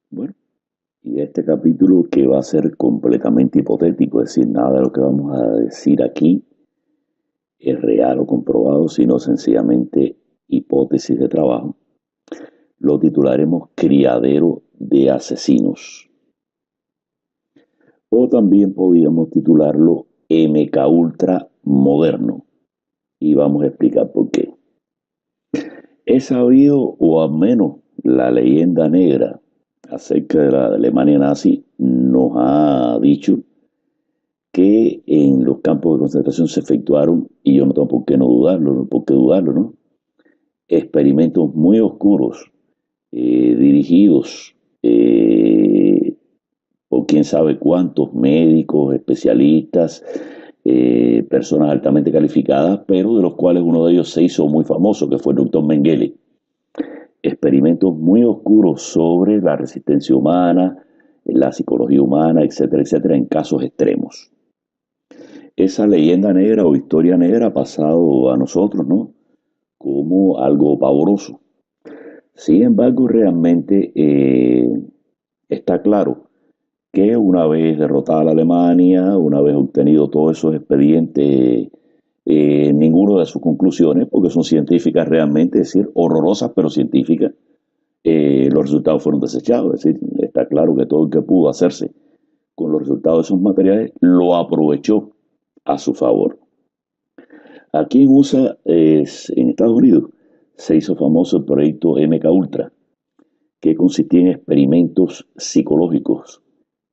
Bueno, y este capítulo que va a ser completamente hipotético, es decir, nada de lo que vamos a decir aquí es real o comprobado, sino sencillamente hipótesis de trabajo. Lo titularemos Criadero de Asesinos. O también podríamos titularlo MK Ultra Moderno. Y vamos a explicar por qué. He sabido, o al menos la leyenda negra acerca de la Alemania nazi nos ha dicho que en los campos de concentración se efectuaron, y yo no tengo por qué no dudarlo, no por qué dudarlo, ¿no? Experimentos muy oscuros, dirigidos por quién sabe cuántos médicos, especialistas, personas altamente calificadas, pero de los cuales uno de ellos se hizo muy famoso, que fue el doctor Mengele. Experimentos muy oscuros sobre la resistencia humana, la psicología humana, etcétera, etcétera, en casos extremos. Esa leyenda negra o historia negra ha pasado a nosotros, ¿no? Como algo pavoroso. Sin embargo, realmente está claro que una vez derrotada la Alemania, una vez obtenido todos esos expedientes, ninguno de sus conclusiones, porque son científicas realmente, es decir, horrorosas pero científicas, los resultados fueron desechados. Es decir, está claro que todo el que pudo hacerse con los resultados de esos materiales lo aprovechó a su favor. Aquí en USA, en Estados Unidos, se hizo famoso el proyecto MK Ultra, que consistía en experimentos psicológicos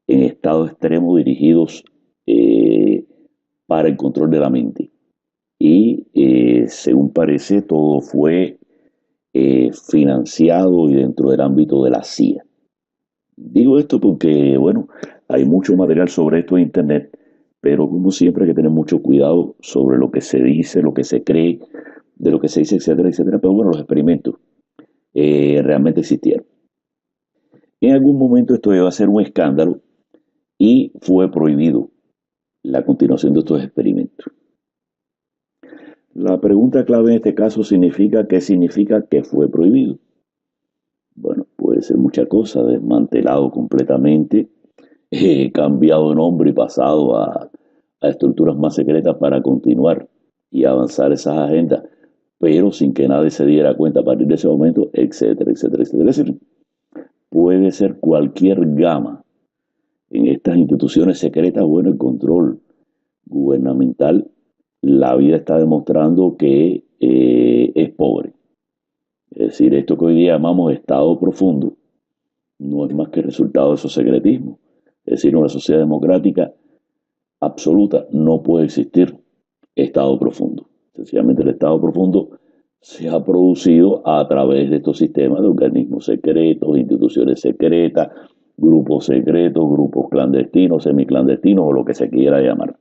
en estado extremo dirigidos eh, para el control de la mente. Y según parece, todo fue financiado y dentro del ámbito de la CIA. Digo esto porque, bueno, hay mucho material sobre esto en Internet, pero como siempre hay que tener mucho cuidado sobre lo que se dice, lo que se cree, de lo que se dice, etcétera, etcétera. Pero bueno, los experimentos realmente existieron. En algún momento esto iba a ser un escándalo y fue prohibido la continuación de estos experimentos. La pregunta clave en este caso significa qué significa que fue prohibido. Bueno, puede ser mucha cosa, desmantelado completamente, cambiado de nombre y pasado a estructuras más secretas para continuar y avanzar esas agendas, pero sin que nadie se diera cuenta a partir de ese momento, etcétera, etcétera, etcétera. Es decir, puede ser cualquier gama en estas instituciones secretas. Bueno, el control gubernamental, la vida está demostrando que es pobre. Es decir, esto que hoy día llamamos Estado profundo no es más que resultado de esos secretismos. Es decir, una sociedad democrática absoluta no puede existir Estado profundo. Sencillamente el Estado profundo se ha producido a través de estos sistemas de organismos secretos, instituciones secretas, grupos secretos, grupos clandestinos, semiclandestinos o lo que se quiera llamar.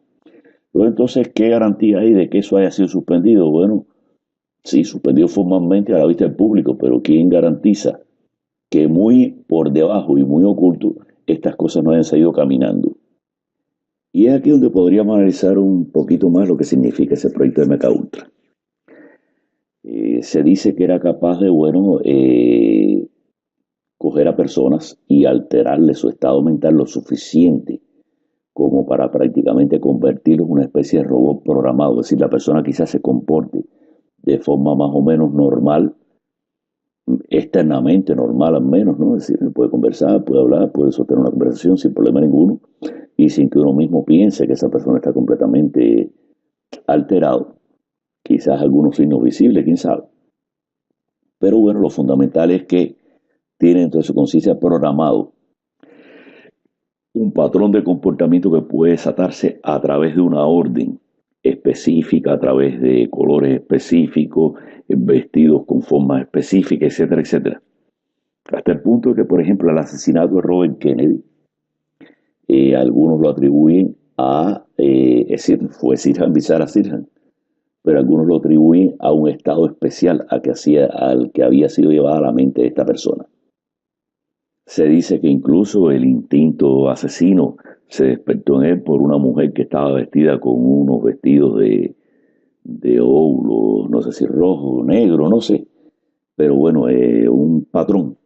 Pero entonces, ¿qué garantía hay de que eso haya sido suspendido? Bueno, sí, suspendido formalmente a la vista del público, pero ¿quién garantiza que muy por debajo y muy oculto estas cosas no hayan seguido caminando? Y es aquí donde podríamos analizar un poquito más lo que significa ese proyecto de Mecaultra. Se dice que era capaz de, bueno, coger a personas y alterarle su estado mental lo suficiente como para prácticamente convertirlos en una especie de robot programado. Es decir, la persona quizás se comporte de forma más o menos normal, externamente normal al menos, ¿no? Es decir, puede conversar, puede hablar, puede sostener una conversación sin problema ninguno y sin que uno mismo piense que esa persona está completamente alterado. Quizás algunos signos visibles, quién sabe. Pero bueno, lo fundamental es que tiene dentro de su conciencia programado un patrón de comportamiento que puede desatarse a través de una orden específica, a través de colores específicos, vestidos con formas específicas, etcétera, etcétera. Hasta el punto de que, por ejemplo, el asesinato de Robert Kennedy, algunos lo atribuyen a, es decir, fue Sirhan Bizarra Sirhan, pero algunos lo atribuyen a un estado especial al que había sido llevada a la mente de esta persona. Se dice que incluso el instinto asesino se despertó en él por una mujer que estaba vestida con unos vestidos de no sé si rojo, negro, no sé, pero bueno, un patrón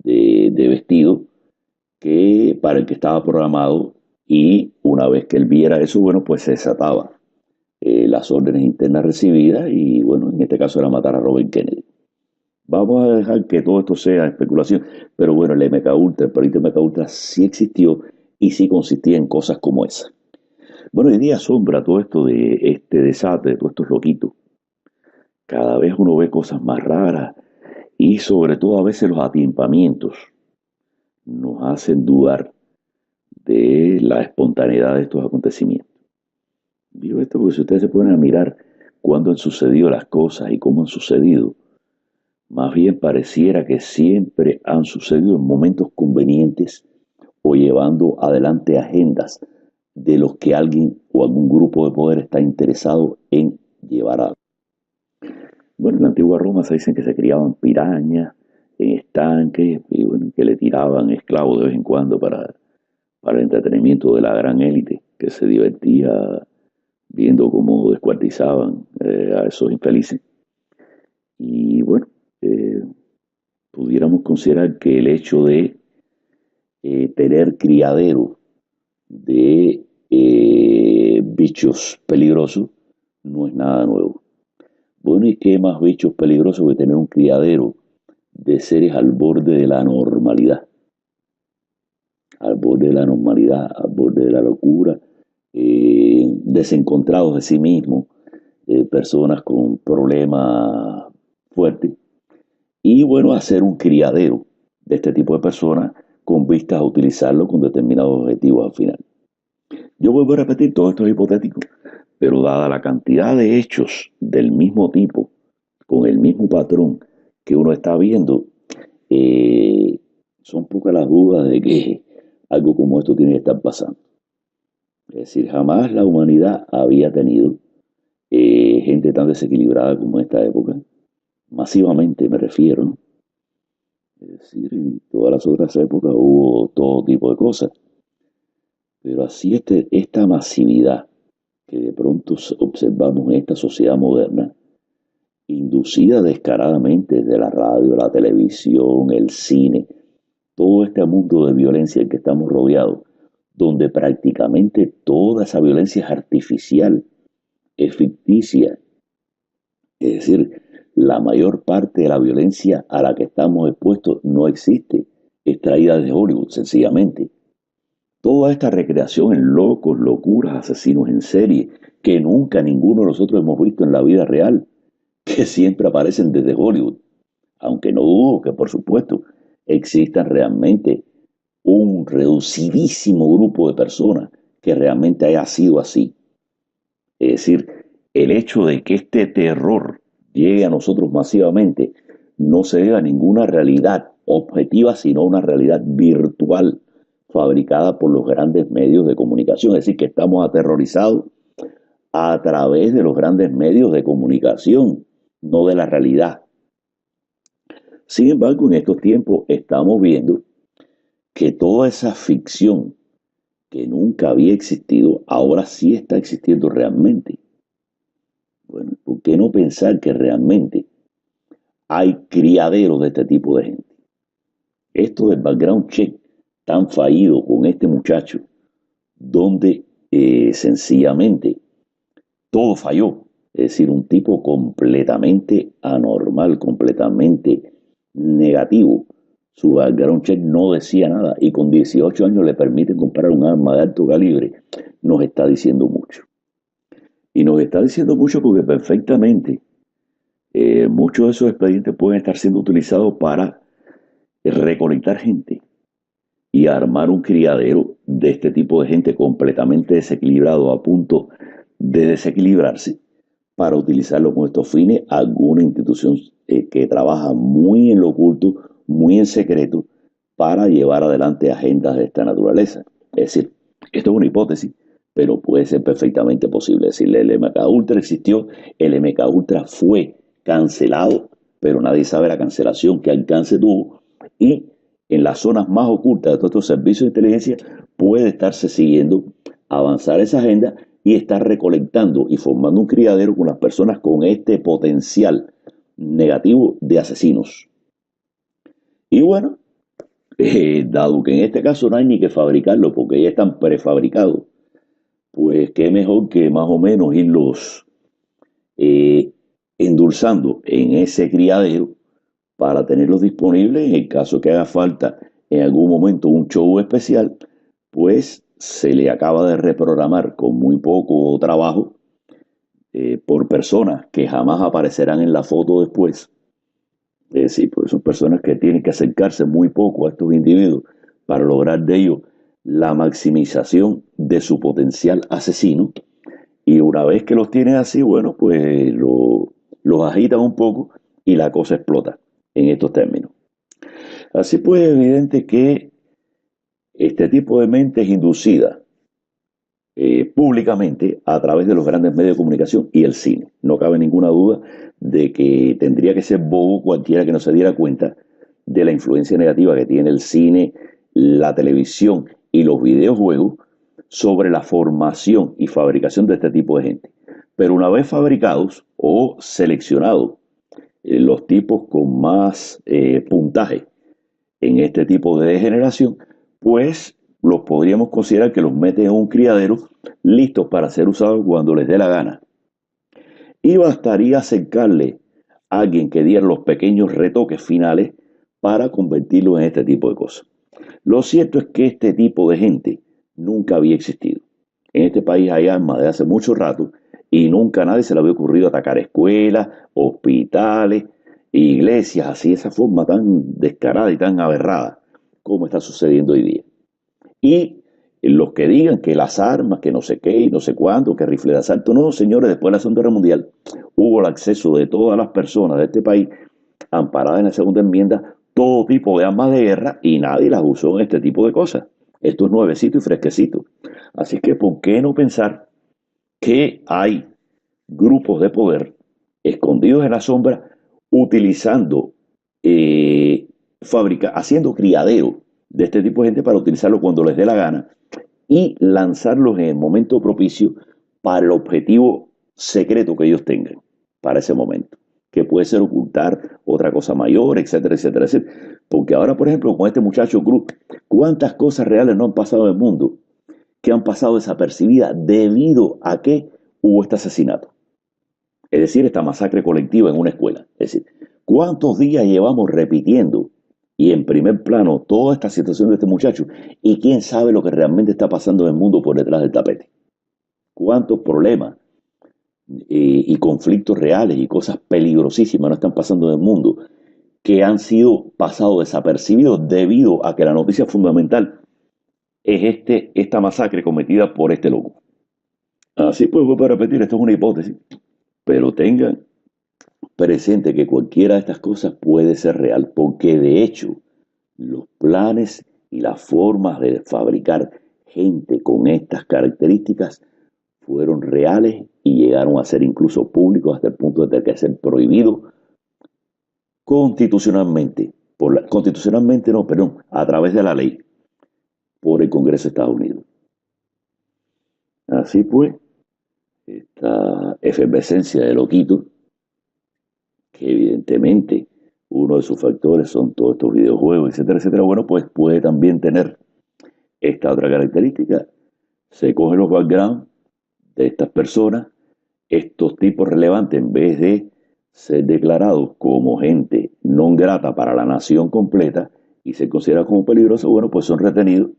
de vestido que para el que estaba programado, y una vez que él viera eso, bueno, pues se desataba las órdenes internas recibidas y bueno, en este caso era matar a Robert Kennedy. Vamos a dejar que todo esto sea especulación, pero bueno, el MK Ultra, el proyecto MK Ultra sí existió y sí consistía en cosas como esa. Bueno, hoy día asombra todo esto de este desastre, de todos estos loquitos. Cada vez uno ve cosas más raras y sobre todo a veces los atiempamientos nos hacen dudar de la espontaneidad de estos acontecimientos. Digo esto porque si ustedes se ponen a mirar cuándo han sucedido las cosas y cómo han sucedido, más bien pareciera que siempre han sucedido en momentos convenientes o llevando adelante agendas de los que alguien o algún grupo de poder está interesado en llevar a. Bueno, en la antigua Roma se dicen que se criaban pirañas en estanques y bueno, que le tiraban esclavos de vez en cuando para el entretenimiento de la gran élite que se divertía viendo cómo descuartizaban a esos infelices. Y bueno, eh, pudiéramos considerar que el hecho de tener criadero de bichos peligrosos no es nada nuevo. Bueno, ¿y qué más bichos peligrosos que tener un criadero de seres al borde de la normalidad? Al borde de la normalidad, al borde de la locura, desencontrados de sí mismos, personas con problemas fuertes, y bueno, hacer un criadero de este tipo de personas con vistas a utilizarlo con determinados objetivos al final. Yo vuelvo a repetir, todo esto es hipotético, pero dada la cantidad de hechos del mismo tipo, con el mismo patrón que uno está viendo, eh, son pocas las dudas de que algo como esto tiene que estar pasando. Es decir, jamás la humanidad había tenido gente tan desequilibrada como en esta época, masivamente me refiero, ¿no? Es decir, en todas las otras épocas hubo todo tipo de cosas, pero así esta masividad que de pronto observamos en esta sociedad moderna, inducida descaradamente desde la radio, la televisión, el cine, todo este mundo de violencia en que estamos rodeados, donde prácticamente toda esa violencia es artificial, es ficticia. Es decir, la mayor parte de la violencia a la que estamos expuestos no existe, es traída de Hollywood, sencillamente. Toda esta recreación en locos, locuras, asesinos en serie, que nunca ninguno de nosotros hemos visto en la vida real, que siempre aparecen desde Hollywood. Aunque no dudo que, por supuesto, existan realmente un reducidísimo grupo de personas que realmente haya sido así. Es decir, el hecho de que este terror llegue a nosotros masivamente no se debe a ninguna realidad objetiva, sino a una realidad virtual fabricada por los grandes medios de comunicación. Es decir, que estamos aterrorizados a través de los grandes medios de comunicación, no de la realidad. Sin embargo, en estos tiempos estamos viendo que toda esa ficción que nunca había existido, ahora sí está existiendo realmente. Bueno, ¿por qué no pensar que realmente hay criaderos de este tipo de gente? Esto del background check tan fallido con este muchacho, donde sencillamente todo falló. Es decir, un tipo completamente anormal, completamente negativo. Su background check no decía nada y con 18 años le permiten comprar un arma de alto calibre. Nos está diciendo mucho. Y nos está diciendo mucho porque perfectamente muchos de esos expedientes pueden estar siendo utilizados para recolectar gente y armar un criadero de este tipo de gente completamente desequilibrado a punto de desequilibrarse para utilizarlo con estos fines alguna institución que trabaja muy en lo oculto, muy en secreto, para llevar adelante agendas de esta naturaleza. Es decir, esto es una hipótesis, pero puede ser perfectamente posible. Es decir, el MK Ultra existió, el MK Ultra fue cancelado, pero nadie sabe la cancelación, qué alcance tuvo, y en las zonas más ocultas de todos estos servicios de inteligencia puede estarse siguiendo avanzar esa agenda y estar recolectando y formando un criadero con las personas con este potencial negativo de asesinos. Y bueno, Dado que en este caso no hay ni que fabricarlo porque ya están prefabricados, pues qué mejor que más o menos irlos eh, endulzando en ese criadero para tenerlos disponibles en el caso que haga falta en algún momento un show especial, pues se le acaba de reprogramar con muy poco trabajo por personas que jamás aparecerán en la foto después. Es decir, pues son personas que tienen que acercarse muy poco a estos individuos para lograr de ellos la maximización de su potencial asesino. Y una vez que los tienen así, bueno, pues los agitan un poco y la cosa explota en estos términos. Así pues, es evidente que este tipo de mente es inducida públicamente a través de los grandes medios de comunicación y el cine. No cabe ninguna duda de que tendría que ser bobo cualquiera que no se diera cuenta de la influencia negativa que tiene el cine, la televisión y los videojuegos sobre la formación y fabricación de este tipo de gente. Pero una vez fabricados o seleccionados los tipos con más puntaje en este tipo de degeneración, pues los podríamos considerar que los meten en un criadero listos para ser usados cuando les dé la gana. Y bastaría acercarle a alguien que diera los pequeños retoques finales para convertirlo en este tipo de cosas. Lo cierto es que este tipo de gente nunca había existido. En este país hay armas de hace mucho rato y nunca a nadie se le había ocurrido atacar escuelas, hospitales, iglesias, así de esa forma tan descarada y tan aberrada como está sucediendo hoy día. Y los que digan que las armas, que no sé qué y no sé cuánto, que rifle de asalto, no, señores, después de la Segunda Guerra Mundial hubo el acceso de todas las personas de este país amparadas en la segunda enmienda, todo tipo de armas de guerra y nadie las usó en este tipo de cosas. Esto es nuevecito y fresquecito. Así que, ¿por qué no pensar que hay grupos de poder escondidos en la sombra utilizando, haciendo criadero de este tipo de gente para utilizarlo cuando les dé la gana y lanzarlos en el momento propicio para el objetivo secreto que ellos tengan para ese momento, que puede ser ocultar otra cosa mayor, etcétera, etcétera, etcétera. Porque ahora, por ejemplo, con este muchacho Cruz, ¿cuántas cosas reales no han pasado en el mundo que han pasado desapercibidas debido a que hubo este asesinato? Es decir, esta masacre colectiva en una escuela. Es decir, ¿cuántos días llevamos repitiendo y en primer plano toda esta situación de este muchacho? Y quién sabe lo que realmente está pasando en el mundo por detrás del tapete. ¿Cuántos problemas y conflictos reales y cosas peligrosísimas no están pasando en el mundo que han sido pasados desapercibidos debido a que la noticia fundamental es esta masacre cometida por este loco? Así pues, voy a repetir, esto es una hipótesis, pero tengan presente que cualquiera de estas cosas puede ser real, porque de hecho los planes y las formas de fabricar gente con estas características fueron reales y llegaron a ser incluso públicos hasta el punto de tener que ser prohibidos constitucionalmente, constitucionalmente no, perdón, a través de la ley por el Congreso de Estados Unidos. Así pues, esta efervescencia de loquito, que evidentemente uno de sus factores son todos estos videojuegos, etcétera, etcétera, bueno, pues puede también tener esta otra característica. Se cogen los backgrounds de estas personas, estos tipos relevantes, en vez de ser declarados como gente non grata para la nación completa y ser considerados como peligrosos, bueno, pues son retenidos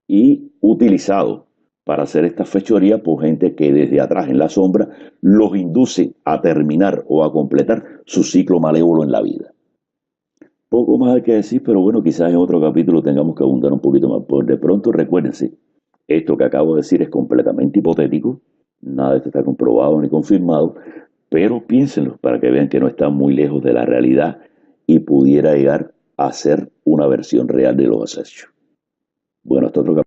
y utilizados para hacer esta fechoría por gente que desde atrás en la sombra los induce a terminar o a completar su ciclo malévolo en la vida. Poco más hay que decir, pero bueno, quizás en otro capítulo tengamos que abundar un poquito más. Por de pronto, recuérdense, esto que acabo de decir es completamente hipotético, nada de esto está comprobado ni confirmado, pero piénsenlo para que vean que no está muy lejos de la realidad y pudiera llegar a ser una versión real de los hechos. Bueno, hasta otro capítulo.